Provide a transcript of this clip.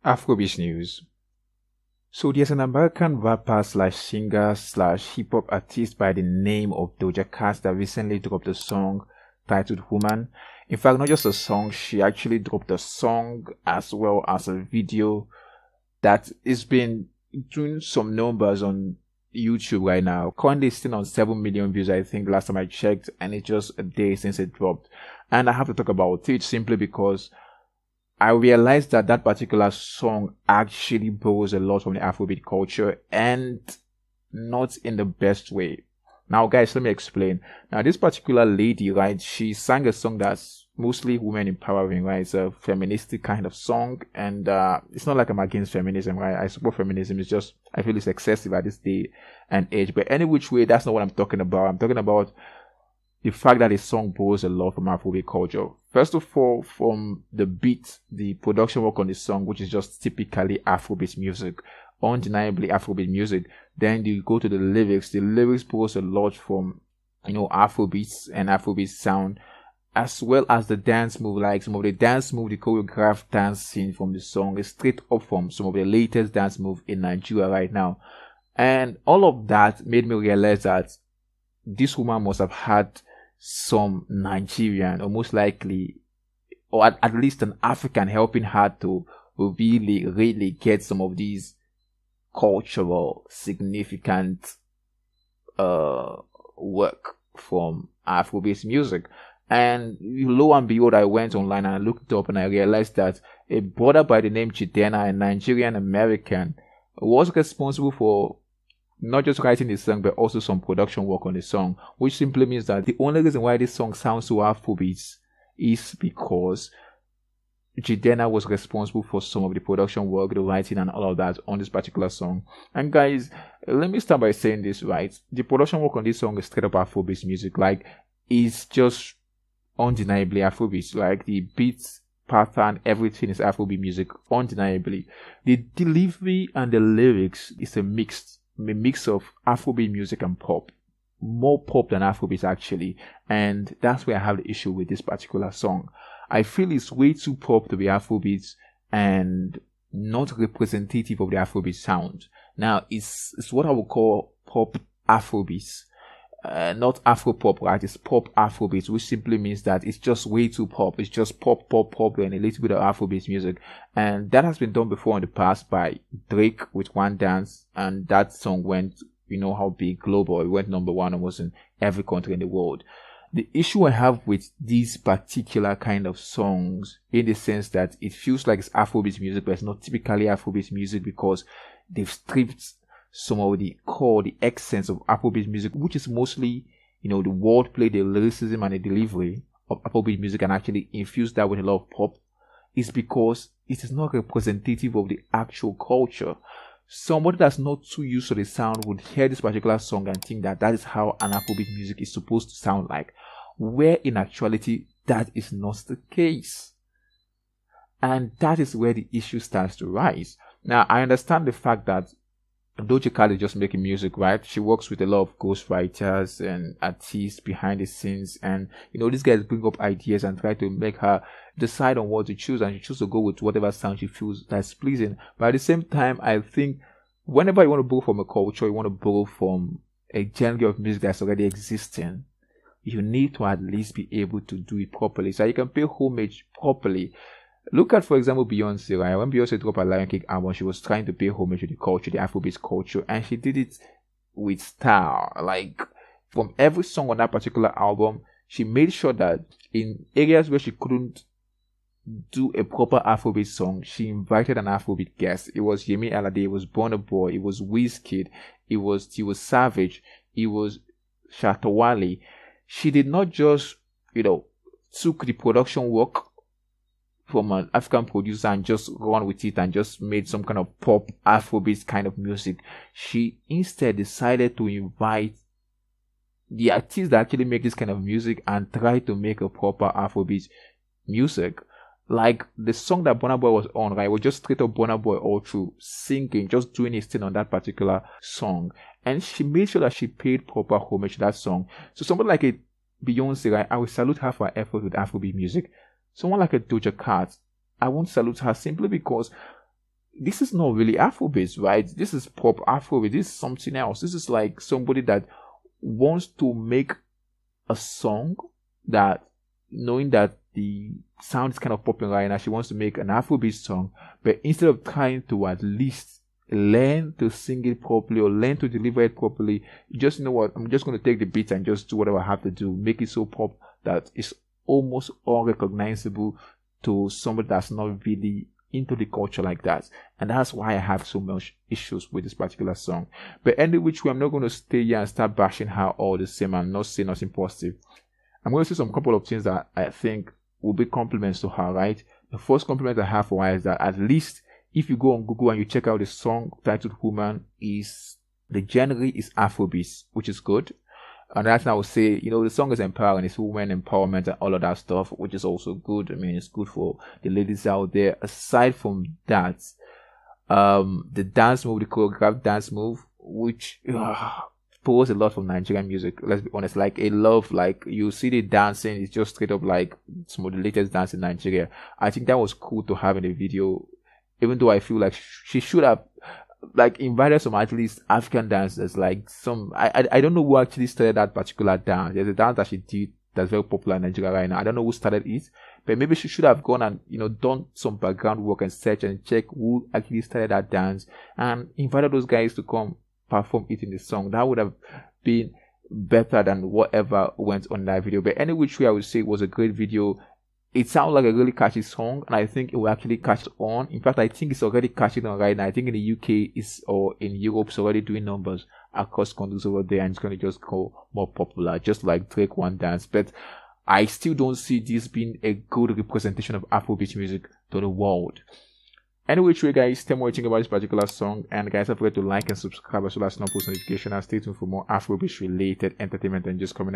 Afrobeats news. So there's an American rapper slash singer slash hip hop artist by the name of Doja Cat that recently dropped a song titled Woman. In fact, not just a song, she actually dropped a song as well as a video that is been doing some numbers on YouTube right now. Currently still on 7 million views, I think, last time I checked, and it's just a day since it dropped. And I have to talk about it simply because I realized that that particular song actually borrows a lot from the Afrobeat culture, and not in the best way. Now, guys, let me explain. Now, this particular lady, right, she sang a song that's mostly women empowering, right? It's a feministic kind of song, and it's not like I'm against feminism, right? I support feminism. It's just, I feel it's excessive at this day and age. But any which way, that's not what I'm talking about. I'm talking about the fact that the song borrows a lot from Afrobeat culture. First of all, from the beat, the production work on the song, which is just typically Afrobeat music, undeniably Afrobeat music. Then you go to the lyrics. The lyrics borrows a lot from, Afrobeats and Afrobeat sound, as well as the dance move. Like some of the dance move, the choreographed dance scene from the song is straight up from some of the latest dance move in Nigeria right now. And all of that made me realize that this woman must have had some Nigerian, or most likely, or at least an African helping her to really get some of these cultural significant work from Afrobeat music. And lo and behold, I went online and I looked up and I realized that a brother by the name Jidenna, a Nigerian-American, was responsible for not just writing the song, but also some production work on the song, which simply means that the only reason why this song sounds so Afrobeats is because Jidenna was responsible for some of the production work, the writing, and all of that on this particular song. And guys, let me start by saying this, right? The production work on this song is straight up Afrobeats music. Like, it's just undeniably Afrobeats. Like, the beats, pattern, everything is Afrobeat music, undeniably. The delivery and the lyrics is a mix of Afrobeat music and pop. More pop than Afrobeat, actually. And that's where I have the issue with this particular song. I feel it's way too pop to be Afrobeats and not representative of the Afrobeat sound. Now, it's what I would call pop Afrobeats. Not Afropop, right? It's pop Afrobeats, which simply means that it's just way too pop. It's just pop, and a little bit of Afrobeats music. And that has been done before in the past by Drake with One Dance, and that song went, how big, global. It went number one almost in every country in the world. The issue I have with these particular kind of songs, in the sense that it feels like it's Afrobeats music, but it's not typically Afrobeats music because they've stripped some of the core, the essence of Afrobeat music, which is mostly, the wordplay, the lyricism, and the delivery of Afrobeat music, and actually infuse that with a lot of pop, is because it is not representative of the actual culture. Somebody that's not too used to the sound would hear this particular song and think that that is how an Afrobeat music is supposed to sound like, where in actuality that is not the case. And that is where the issue starts to rise. Now, I understand the fact that Doja Cat is just making music, right? She works with a lot of ghostwriters and artists behind the scenes, and these guys bring up ideas and try to make her decide on what to choose, and she chooses to go with whatever sound she feels that's pleasing. But at the same time, I think whenever you want to borrow from a culture, you want to borrow from a genre of music that's already existing, you need to at least be able to do it properly, so you can pay homage properly. Look at, for example, Beyonce, right? When Beyonce dropped her Lion King album, she was trying to pay homage to the culture, the Afrobeat culture, and she did it with style. Like, from every song on that particular album, she made sure that in areas where she couldn't do a proper Afrobeat song, she invited an Afrobeat guest. It was Yemi Alade, it was Burna Boy, it was Wizkid, it was Savage, it was Shatta Wale. She did not just, took the production work from an African producer and just run with it and just made some kind of pop Afrobeat kind of music. She instead decided to invite the artists that actually make this kind of music and try to make a proper Afrobeat music. Like the song that Burna Boy was on, right? It was just straight up Burna Boy all through, singing, just doing his thing on that particular song. And she made sure that she paid proper homage to that song. So somebody like a Beyonce, right? I will salute her for her effort with Afrobeat music. Someone like a Doja Cat, I won't salute her simply because this is not really Afrobeats, right? This is pop Afrobeat. This is something else. This is like somebody that wants to make a song that, knowing that the sound is kind of popping right now, she wants to make an Afrobeat song, but instead of trying to at least learn to sing it properly or learn to deliver it properly, just, you know what, I'm just going to take the beat and just do whatever I have to do, make it so pop that it's almost unrecognizable to somebody that's not really into the culture like that. And that's why I have so much issues with this particular song. But any which way, I'm not going to stay here and start bashing her all the same and not say nothing positive. I'm going to say some couple of things that I think will be compliments to her, right? The first compliment I have for her is that at least if you go on Google and you check out the song titled Woman, is the genre is Afrobeats, which is good. And that's I would say, you know, the song is empowering, it's women empowerment and all of that stuff, which is also good. I mean, it's good for the ladies out there. Aside from that, the dance move, the choreographed dance move, which pulls a lot from Nigerian music. Let's be honest, like a love, like you see the dancing, it's just straight up like some of the latest dance in Nigeria. I think that was cool to have in the video, even though I feel like she should have like invited some at least African dancers, like some I don't know who actually started that particular dance. There's a dance that she did that's very popular in Nigeria right now. I don't know who started it, but maybe she should have gone and, you know, done some background work and search and check who actually started that dance and invited those guys to come perform it in the song. That would have been better than whatever went on that video. But any which way, I would say it was a great video. It sounds like a really catchy song, and I think it will actually catch on. In fact, I think it's already catching on right now. I think in the UK or in Europe, it's already doing numbers across countries over there, and it's going to just go more popular, just like Drake One Dance. But I still don't see this being a good representation of Afrobeat music to the world. Anyway, guys, tell me what you think about this particular song, and guys, don't forget to like and subscribe as well as turn on post notification, and stay tuned for more Afrobeat related entertainment and just coming